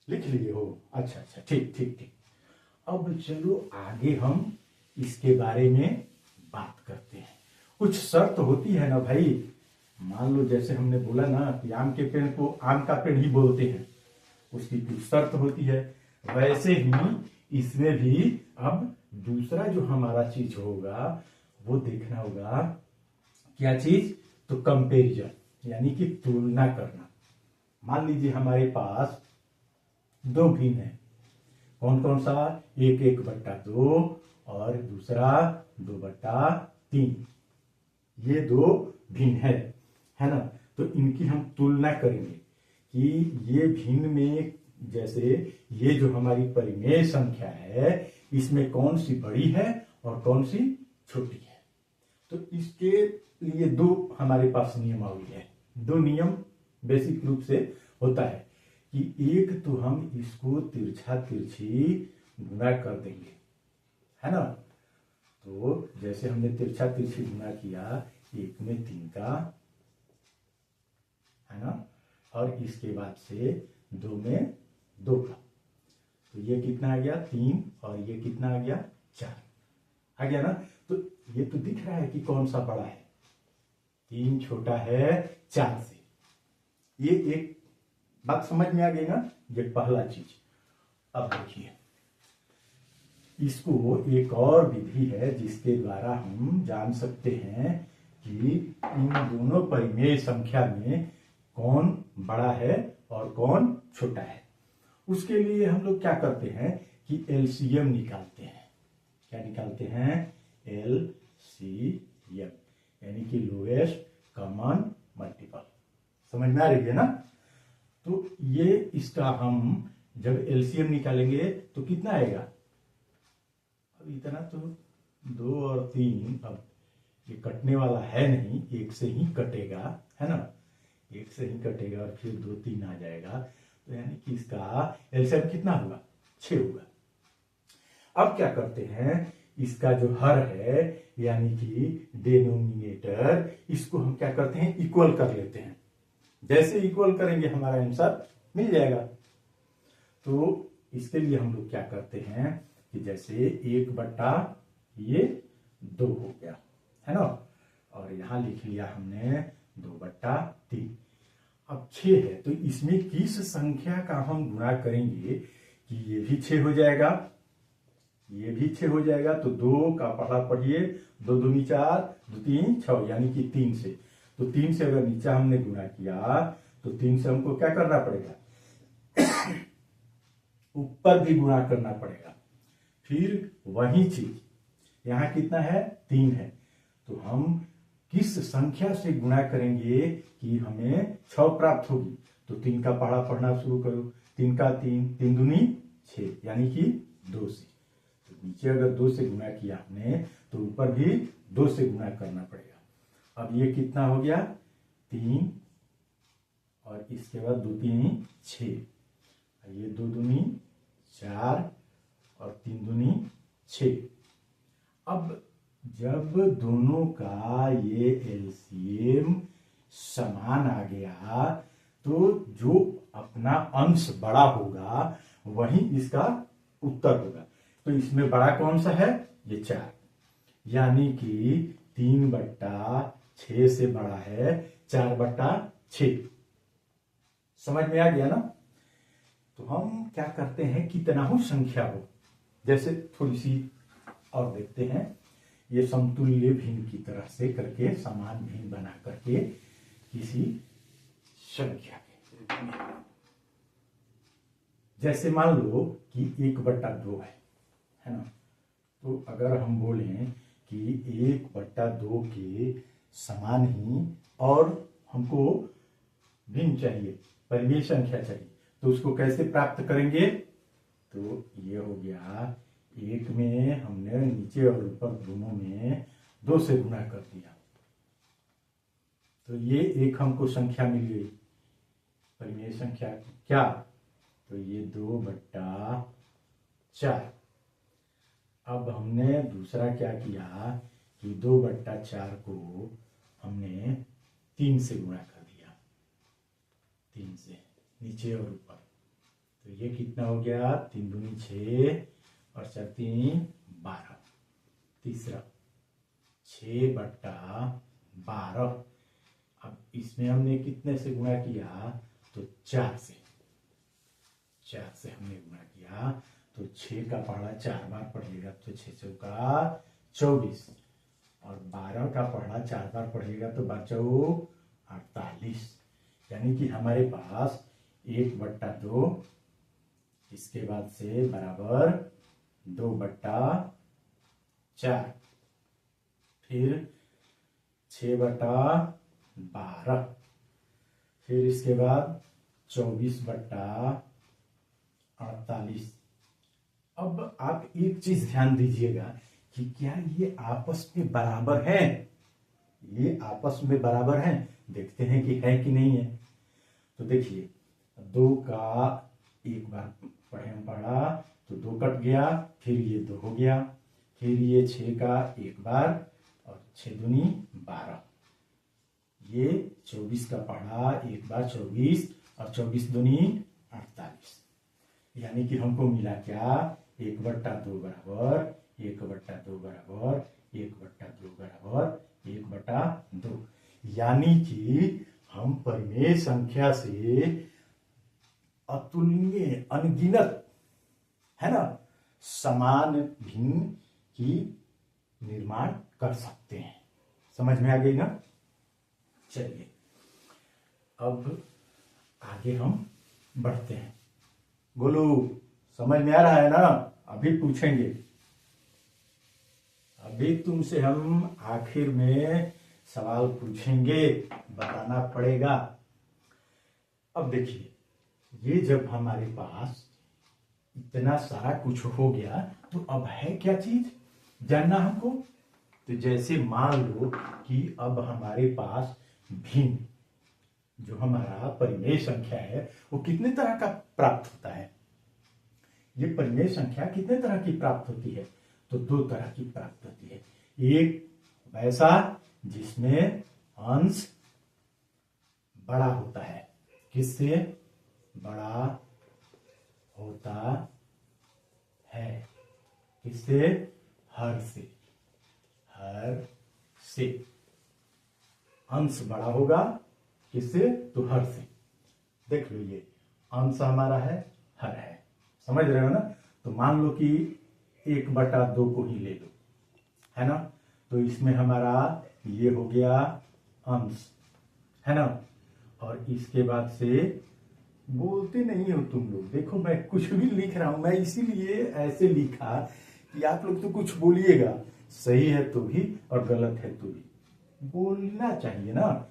लिख लिए हो? अच्छा अच्छा, ठीक ठीक ठीक। अब चलो आगे हम इसके बारे में बात करते हैं। कुछ शर्त होती है ना भाई। मान लो जैसे हमने बोला ना कि आम के पेड़ को आम का पेड़ ही बोलते हैं, उसकी कुछ शर्त होती है। वैसे ही इसमें भी अब दूसरा जो हमारा चीज होगा वो देखना होगा। क्या चीज? तो कंपेरिजन, यानी कि तुलना करना। मान लीजिए हमारे पास दो भिन्न है। कौन कौन सा? 1/2 और दूसरा 2/3। ये दो भिन्न है ना। तो इनकी हम तुलना करेंगे कि ये भिन्न में, जैसे ये जो हमारी परिमेय संख्या है इसमें कौन सी बड़ी है और कौन सी छोटी है। तो इसके लिए दो हमारे पास नियमावली है। दो नियम बेसिक रूप से होता है कि एक तो हम इसको तिरछा तिरछी गुणा कर देंगे, है ना। तो जैसे हमने तिरछा तिरछी गुणा किया, 1 में 3 का, है ना, और इसके बाद से 2 में 2 का। तो ये कितना आ गया? 3, और ये कितना आ गया? 4 आ गया ना। तो ये तो दिख रहा है कि कौन सा बड़ा है। 3 छोटा है 4 से। ये एक बात समझ में आ गई ना। ये पहला चीज। अब देखिए, इसको एक और विधि है जिसके द्वारा हम जान सकते हैं कि इन दोनों परिमेय संख्या में कौन बड़ा है और कौन छोटा है। उसके लिए हम लोग क्या करते हैं कि एलसीएम निकालते हैं। क्या निकालते हैं? एलसीएम, यानी कि लोएस्ट कॉमन मल्टीपल। समझ में आ रही है ना। तो ये इसका हम जब एलसीएम निकालेंगे तो कितना आएगा? अब इतना तो 2 और 3, अब ये कटने वाला है नहीं, 1 से ही कटेगा, है ना। 1 से ही कटेगा और फिर 2 3 आ जाएगा। तो यानी कि इसका एलसीएम कितना होगा? 6 होगा। अब क्या करते हैं, इसका जो हर है यानी कि डिनोमिनेटर, इसको हम क्या करते हैं? इक्वल कर लेते हैं। जैसे इक्वल करेंगे हमारा आंसर मिल जाएगा। तो इसके लिए हम लोग क्या करते हैं कि जैसे 1/2 हो गया, है ना, और यहां लिख लिया हमने 2/3। अब 6 है तो इसमें किस संख्या का हम गुणा करेंगे कि ये भी 6 हो जाएगा, ये भी 6 हो जाएगा। तो 2 का पढ़ा पढ़िए, 2 दूनी 4, 2 3 6, यानी कि 3 से। तो 3 से अगर नीचा हमने गुणा किया तो 3 से हमको क्या करना पड़ेगा? ऊपर भी गुणा करना पड़ेगा। फिर वही चीज यहां कितना है? 3 है। तो हम किस संख्या से गुणा करेंगे कि हमें 6 प्राप्त होगी? तो 3 का पढ़ा पढ़ना शुरू करो। 3 का 3, 3 दूनी 6, यानी कि 2 से। तो नीचे अगर 2 से गुणा किया हमने तो ऊपर भी 2 से गुणा करना पड़ेगा। अब ये कितना हो गया? 3, और इसके बाद 2 3 6, ये 2 दूनी 4 और 3 दूनी 6। अब जब दोनों का ये एलसीएम समान आ गया तो जो अपना अंश बड़ा होगा वही इसका उत्तर होगा। तो इसमें बड़ा कौन सा है? ये 4, यानी कि 3/6 से बड़ा है 4/6। समझ में आ गया ना। तो हम क्या करते हैं, कितना हो संख्या हो, जैसे थोड़ी सी और देखते हैं। ये समतुल्य भिन्न की तरह से करके समान भिन्न बना करके किसी संख्या के, जैसे मान लो कि 1/2 है ना। तो अगर हम बोलें कि 1/2 के समान ही और हमको भिन्न चाहिए, परिमेय संख्या चाहिए, तो उसको कैसे प्राप्त करेंगे? तो ये हो गया, 1 में हमने नीचे और ऊपर दोनों में 2 से गुणा कर दिया। तो ये एक हमको संख्या मिल गई, परिमेय संख्या क्या? तो ये 2/4। अब हमने दूसरा क्या किया कि 2/4 को हमने 3 से गुणा कर दिया, 3 से नीचे और ऊपर। तो ये कितना हो गया, 3 दूनी 6 और 4 तीन 12। तीसरा 6/12। अब इसमें हमने कितने से गुणा किया, तो 4 से हमने गुणा किया, तो 6 का पहाड़ा 4 बार पढ़िएगा तो 6 चौका 24 और 12 का पहाड़ा 4 बार पढ़िएगा तो 12 48। यानी कि हमारे पास 1/2 इसके बाद से बराबर 2/4, फिर 6/12, फिर इसके बाद 24/48। अब आप एक चीज ध्यान दीजिएगा कि क्या ये आपस में बराबर है, ये आपस में बराबर हैं, देखते हैं कि है कि नहीं है। तो देखिए 2 का एक बार पढ़ा तो 2 कट गया, फिर ये 2 हो गया, फिर ये 6 का एक बार और 6 दूनी 12, ये 24 का पढ़ा एक बार 24 और 24 दूनी 48। यानी कि हमको मिला क्या, 1/2 बराबर 1/2 बराबर 1/2 बराबर 1/2। यानी कि हम परिमेय संख्या से अतुलनीय अनगिनत, है ना, समान भिन्न की निर्माण कर सकते हैं। समझ में आ गई ना। चलिए अब आगे हम बढ़ते हैं। गोलू समझ में आ रहा है ना, अभी पूछेंगे, अभी तुमसे हम आखिर में सवाल पूछेंगे, बताना पड़ेगा। अब देखिए ये जब हमारे पास इतना सारा कुछ हो गया तो अब है क्या चीज जानना हमको। तो जैसे मान लो कि अब हमारे पास भिन्न जो हमारा परिमेय संख्या है वो कितने तरह का प्राप्त होता है। ये परिमेय संख्या कितने तरह की प्राप्त होती है, तो 2 तरह की प्राप्त होती है। एक वैसा जिसमें अंश बड़ा होता है, किससे बड़ा होता है, किससे, हर से, हर से अंश बड़ा होगा, किससे, तो हर से। देख लो ये अंश हमारा है, हर है, समझ रहे हो ना। तो मान लो कि 1/2 को ही ले लो, है ना, तो इसमें हमारा ये हो गया अंश, है ना। और इसके बाद से बोलते नहीं हो तुम लोग, देखो मैं कुछ भी लिख रहा हूं, मैं इसीलिए ऐसे लिखा कि आप लोग तो कुछ बोलिएगा, सही है तो भी और गलत है तो भी बोलना चाहिए ना।